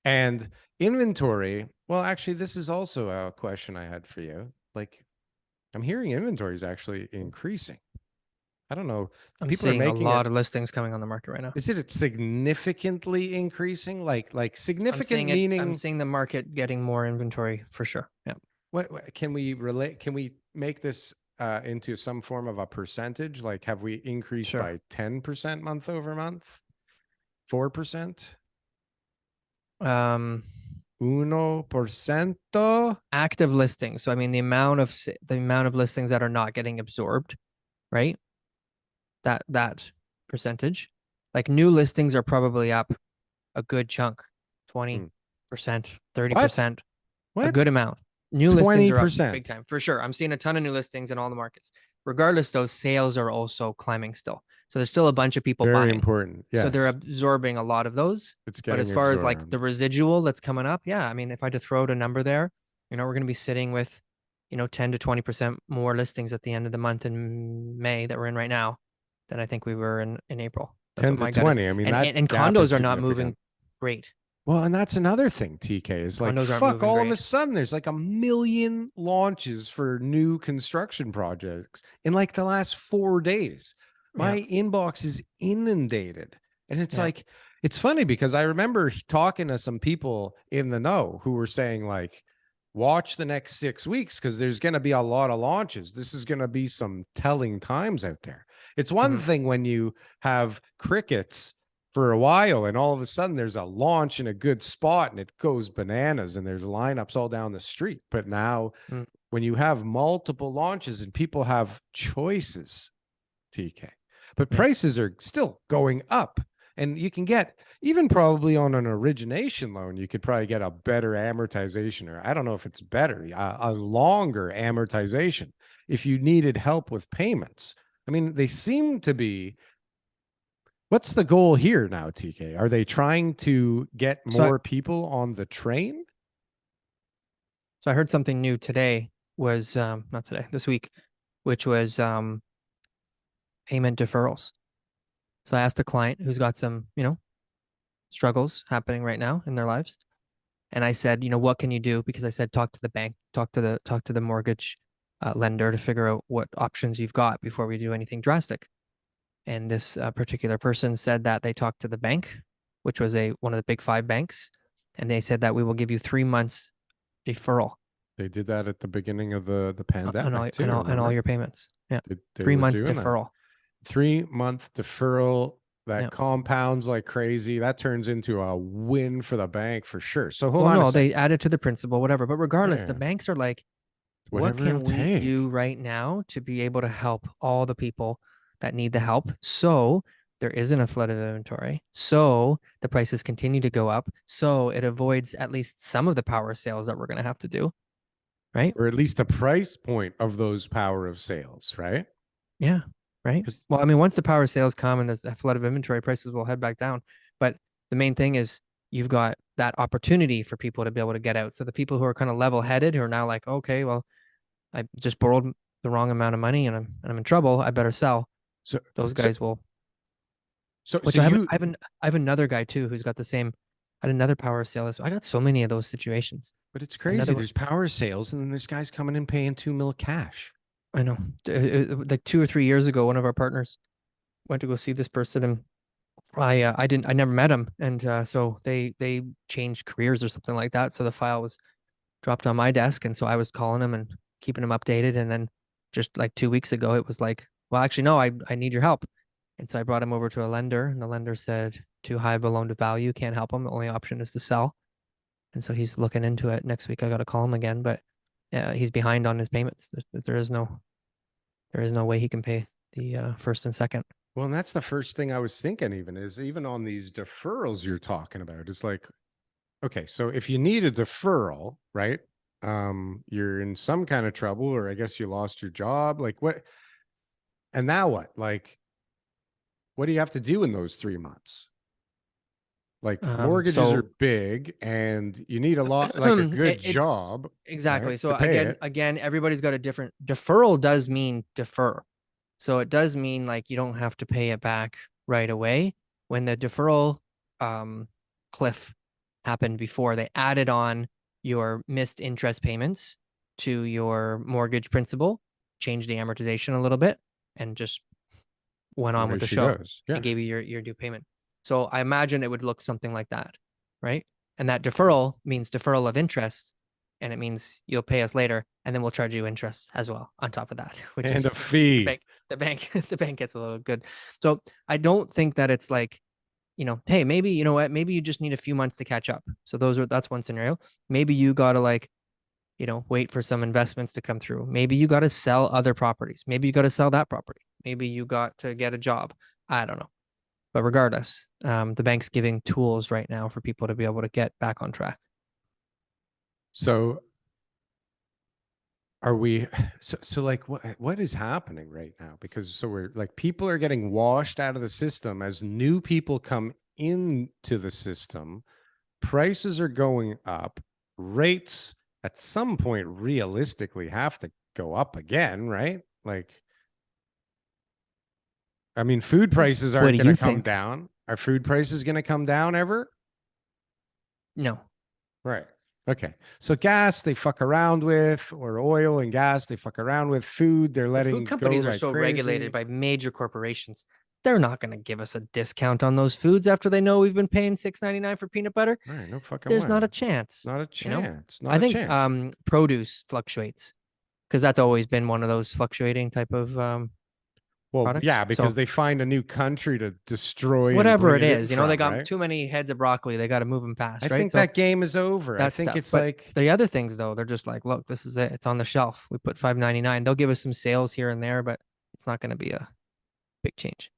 And inventory, well, actually, this is also a question I had for you. Like, I'm hearing inventory is actually increasing. I don't know. I'm People are seeing a making it. lot of listings coming on the market right now. Is it significantly increasing? Like I'm significant seeing it. I'm meaning seeing the market getting more inventory for sure. Yeah. what can we relate? Can we make this into some form of a percentage? Like, have we increased Sure. by 10% month over month? 4%? Um, 1%? active listings. So I mean, the amount of listings that are not getting absorbed, right? That percentage, like new listings are probably up a good chunk, 20%, What? 30%, a good What? amount. New listings are up big 20%. time for sure. I'm seeing a ton of new listings in all the markets. Regardless, those sales are also climbing still. So there's still a bunch of people Very buying. important. So they're Yes. absorbing a lot of those. It's But as getting far as like absorbed. the residual that's coming up, yeah, I mean, if I had to throw out a number there, we're going to be sitting with, 10 to 20% more listings at the end of the month in May that we're in right now than I think we were in April. That's 10 what to my gut is. 20. I mean, And that and, and gap is condos are not moving significant. great. Well, and that's another thing, TK, is like, Condos aren't fuck, moving all of a great. sudden there's like a million launches for new construction projects in like the last 4 days. Yeah. My inbox is inundated. And it's Yeah. like, it's funny because I remember talking to some people in the know who were saying, like, watch the next 6 weeks because there's going to be a lot of launches. This is going to be some telling times out there. It's one Mhm. thing when you have crickets for a while and all of a sudden there's a launch in a good spot and it goes bananas and there's lineups all down the street. But now Mm. when you have multiple launches and people have choices, TK, but Yeah. prices are still going up. And you can get, even probably on an origination loan, you could probably get a better amortization, or I don't know if it's better, a longer amortization if you needed help with payments. I mean, they seem to be. What's the goal here now, TK? Are they trying to get So I, more people on the train? so I heard something new today was not today, this week, which was payment deferrals. So I asked a client who's got some, struggles happening right now in their lives. And I said, what can you do? Because I said, talk to the bank, talk to the mortgage lender to figure out what options you've got before we do anything drastic. And this particular person said that they talked to the bank, which was one of the big five banks, and they said that we will give you 3 months deferral They did that at the beginning of the on pandemic all too. and all Remember? your payments. Yeah, They three were months doing that. deferral. 3 month deferral that Yeah. compounds like crazy. That turns into a win for the bank for sure. So hold Well, on a no, sec. they added to the principal, whatever. But regardless, the Yeah, banks are like, what whatever it'll can we take. do right now to be able to help all the people that need the help? So there isn't a flood of inventory. So the prices continue to go up. So it avoids at least some of the power sales that we're going to have to do. Right. Or at least the price point of those power of sales, right? Yeah. Right. Because Well, I mean, once the power sales come and there's a flood of inventory, prices will head back down. But the main thing is you've got that opportunity for people to be able to get out. So the people who are kind of level headed, who are now like, okay, well, I just borrowed the wrong amount of money and I'm in trouble. I better sell. so Those so guys will. so Which I have you I have an I have another guy too who's got the same. I had another power sale. I got so many of those situations. but it's crazy. Another There's power sales, and then there's guys coming in paying 2 mil cash. I know. Like 2 or 3 years ago, one of our partners went to go see this person, and I never met him, and so they changed careers or something like that. So the file was dropped on my desk, and so I was calling him and keeping him updated. And then just like 2 weeks ago, it was like, well, actually, no, I need your help. And so I brought him over to a lender, and the lender said too high of a loan to value, can't help him. The only option is to sell. And so he's looking into it. Next week, I got to call him again, but he's behind on his payments. There is no way he can pay the first and second. Well, and that's the first thing I was thinking, even is even on these deferrals you're talking about. It's like, okay, so if you need a deferral, right? You're in some kind of trouble, or I guess you lost your job. Like what? And now what? Like, what do you have to do in those 3 months? Like mortgages are So big and you need a lot, like a good it's job, right? exactly. To So pay again, it. again, everybody's got a different deferral does mean defer. So it does mean like you don't have to pay it back right away. When the deferral cliff happened before. They added on your missed interest payments to your mortgage principal, changed the amortization a little bit, and just went on with Away the she show goes. Yeah. and gave you your due payment. So I imagine it would look something like that, right? And that deferral means deferral of interest, and it means you'll pay us later, and then we'll charge you interest as well on top of that, which And is a fee. the bank the bank gets a little good. So I don't think that it's like, hey, maybe you know what, maybe you just need a few months to catch up. So that's one scenario. Maybe you gotta like, wait for some investments to come through. Maybe you got to sell other properties. Maybe you got to sell that property. Maybe you got to get a job. I don't know. But regardless, the bank's giving tools right now for people to be able to get back on track. So are we so like what is happening right now? Because so we're like people are getting washed out of the system as new people come into the system. Prices are going up. Rates at some point realistically have to go up again, right? Like, I mean, food prices What aren't do going to you come think? down. Are food prices going to come down ever? No. Right. Okay. So gas they fuck around with, or oil and gas they fuck around with. Food they're The food letting go companies are like so regulated crazy. by major corporations. They're not going to give us a discount on those foods after they know we've been paying $6.99 for peanut butter. All right, no fucking There's not a way. chance. Not a You know, chance. Not I a think chance. produce fluctuates because that's always been one of those fluctuating type of Well, products. yeah, because So they find a new country to destroy and whatever bring it it in is, they from, got right? too many heads of broccoli. They got to move them I fast, right? think So that game is over. I that think stuff. it's But like, the other things though, they're just like, look, this is it. It's on the shelf. We put $5.99. They'll give us some sales here and there, but it's not going to be a big change.